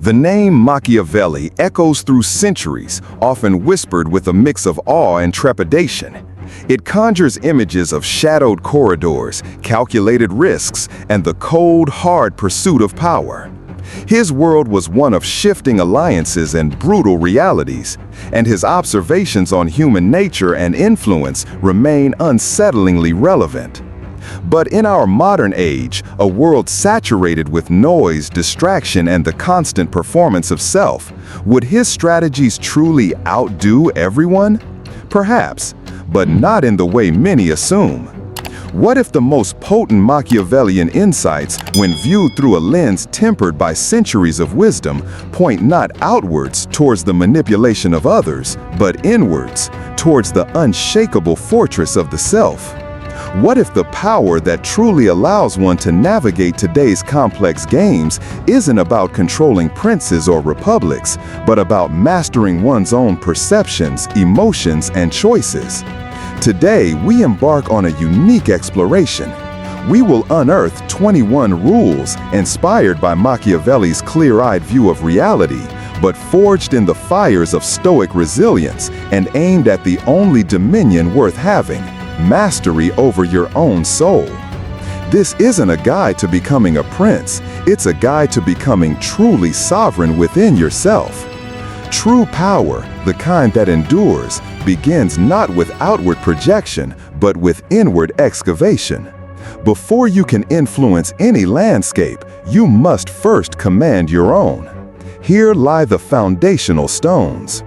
The name Machiavelli echoes through centuries, often whispered with a mix of awe and trepidation. It conjures images of shadowed corridors, calculated risks, and the cold, hard pursuit of power. His world was one of shifting alliances and brutal realities, and his observations on human nature and influence remain unsettlingly relevant. But in our modern age, a world saturated with noise, distraction, and the constant performance of self, would his strategies truly outdo everyone? Perhaps, but not in the way many assume. What if the most potent Machiavellian insights, when viewed through a lens tempered by centuries of wisdom, point not outwards towards the manipulation of others, but inwards, towards the unshakable fortress of the self? What if the power that truly allows one to navigate today's complex games isn't about controlling princes or republics, but about mastering one's own perceptions, emotions, and choices? Today, we embark on a unique exploration. We will unearth 21 rules inspired by Machiavelli's clear-eyed view of reality, but forged in the fires of Stoic resilience and aimed at the only dominion worth having: mastery over your own soul. This isn't a guide to becoming a prince, it's a guide to becoming truly sovereign within yourself. True power, the kind that endures, begins not with outward projection, but with inward excavation. Before you can influence any landscape, you must first command your own. Here lie the foundational stones.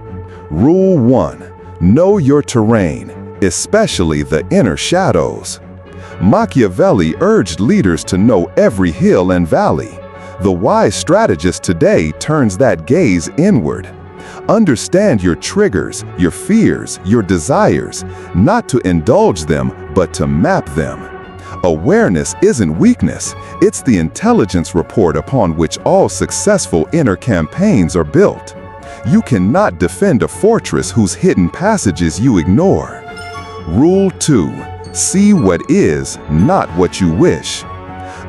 Rule 1. Know your terrain, especially the inner shadows. Machiavelli urged leaders to know every hill and valley. The wise strategist today turns that gaze inward. Understand your triggers, your fears, your desires, not to indulge them, but to map them. Awareness isn't weakness, it's the intelligence report upon which all successful inner campaigns are built. You cannot defend a fortress whose hidden passages you ignore. Rule 2. See what is, not what you wish.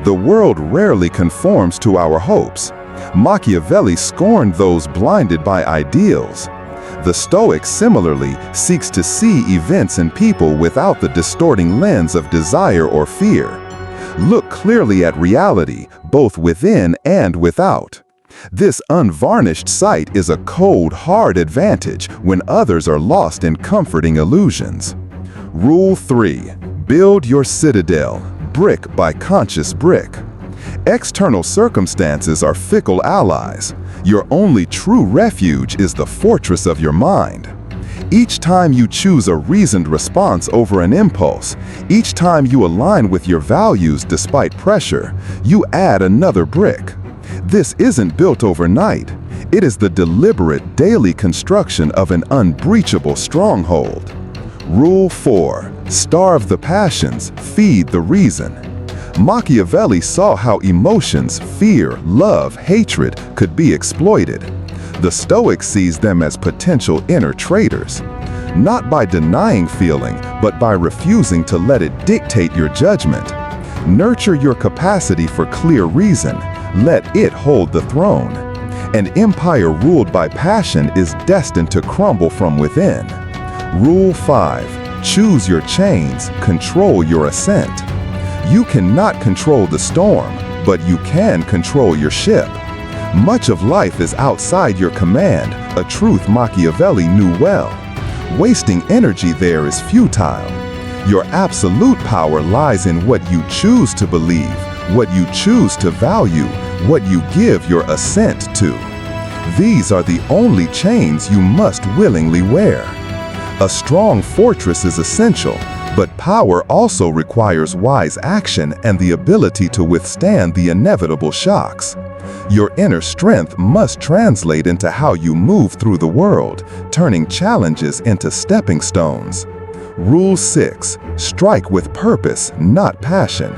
The world rarely conforms to our hopes. Machiavelli scorned those blinded by ideals. The Stoic similarly seeks to see events and people without the distorting lens of desire or fear. Look clearly at reality, both within and without. This unvarnished sight is a cold, hard advantage when others are lost in comforting illusions. Rule 3. Build your citadel, brick by conscious brick. External circumstances are fickle allies. Your only true refuge is the fortress of your mind. Each time you choose a reasoned response over an impulse, each time you align with your values despite pressure, you add another brick. This isn't built overnight. It is the deliberate daily construction of an unbreachable stronghold. Rule 4. Starve the passions, feed the reason. Machiavelli saw how emotions, fear, love, hatred could be exploited. The Stoic sees them as potential inner traitors. Not by denying feeling, but by refusing to let it dictate your judgment. Nurture your capacity for clear reason. Let it hold the throne. An empire ruled by passion is destined to crumble from within. Rule 5. Choose your chains, control your ascent. You cannot control the storm, but you can control your ship. Much of life is outside your command, a truth Machiavelli knew well. Wasting energy there is futile. Your absolute power lies in what you choose to believe, what you choose to value, what you give your assent to. These are the only chains you must willingly wear. A strong fortress is essential, but power also requires wise action and the ability to withstand the inevitable shocks. Your inner strength must translate into how you move through the world, turning challenges into stepping stones. Rule 6. Strike with purpose, not passion.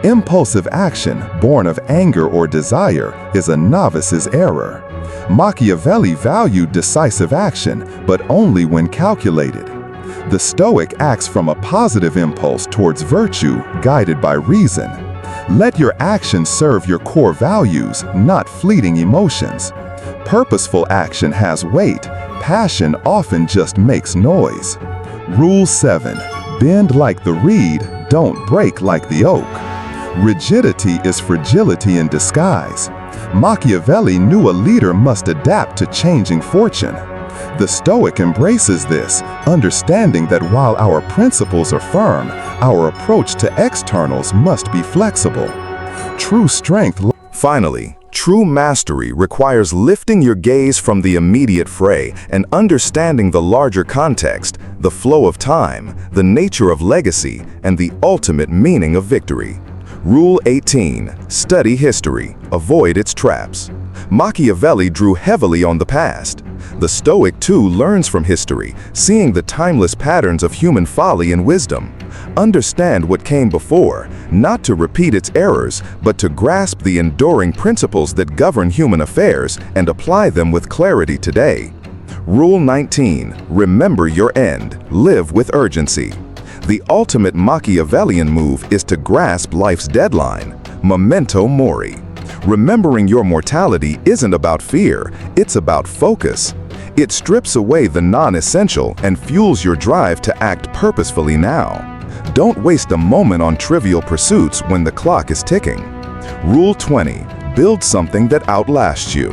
Impulsive action, born of anger or desire, is a novice's error. Machiavelli valued decisive action, but only when calculated. The Stoic acts from a positive impulse towards virtue, guided by reason. Let your actions serve your core values, not fleeting emotions. Purposeful action has weight. Passion often just makes noise. Rule 7. Bend like the reed, don't break like the oak. Rigidity is fragility in disguise. Machiavelli knew a leader must adapt to changing fortune. The Stoic embraces this, understanding that while our principles are firm, our approach to externals must be flexible. True strength. Finally, true mastery requires lifting your gaze from the immediate fray and understanding the larger context, the flow of time, the nature of legacy, and the ultimate meaning of victory. Rule 18. Study history. Avoid its traps. Machiavelli drew heavily on the past. The Stoic too learns from history, seeing the timeless patterns of human folly and wisdom. Understand what came before, not to repeat its errors, but to grasp the enduring principles that govern human affairs and apply them with clarity today. Rule 19. Remember your end. Live with urgency. The ultimate Machiavellian move is to grasp life's deadline. Memento mori. Remembering your mortality isn't about fear, it's about focus. It strips away the non-essential and fuels your drive to act purposefully now. Don't waste a moment on trivial pursuits when the clock is ticking. Rule 20. Build something that outlasts you.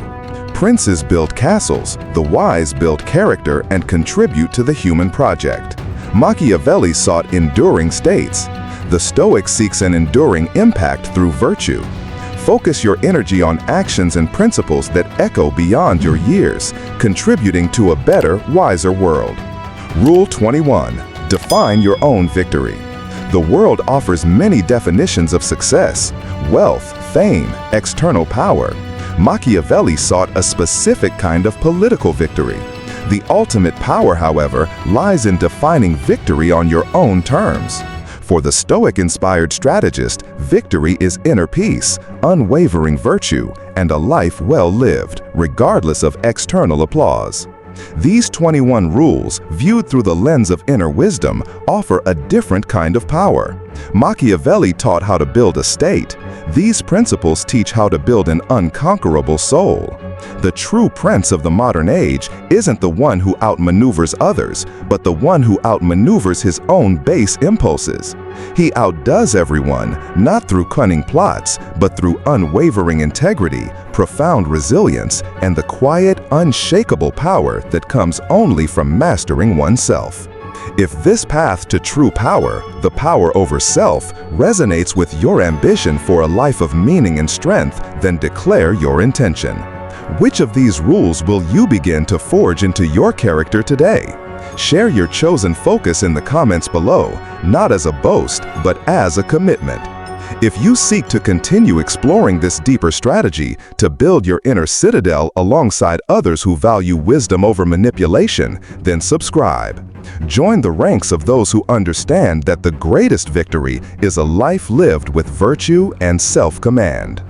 Princes build castles, the wise build character and contribute to the human project. Machiavelli sought enduring states. The Stoic seeks an enduring impact through virtue. Focus your energy on actions and principles that echo beyond your years, contributing to a better, wiser world. Rule 21. Define your own victory. The world offers many definitions of success: wealth, fame, external power. Machiavelli sought a specific kind of political victory. The ultimate power, however, lies in defining victory on your own terms. For the Stoic-inspired strategist, victory is inner peace, unwavering virtue, and a life well lived, regardless of external applause. These 21 rules, viewed through the lens of inner wisdom, offer a different kind of power. Machiavelli taught how to build a state. These principles teach how to build an unconquerable soul. The true prince of the modern age isn't the one who outmaneuvers others, but the one who outmaneuvers his own base impulses. He outdoes everyone, not through cunning plots, but through unwavering integrity, profound resilience, and the quiet, unshakable power that comes only from mastering oneself. If this path to true power, the power over self, resonates with your ambition for a life of meaning and strength, then declare your intention. Which of these rules will you begin to forge into your character today? Share your chosen focus in the comments below, not as a boast, but as a commitment. If you seek to continue exploring this deeper strategy to build your inner citadel alongside others who value wisdom over manipulation, then subscribe. Join the ranks of those who understand that the greatest victory is a life lived with virtue and self-command.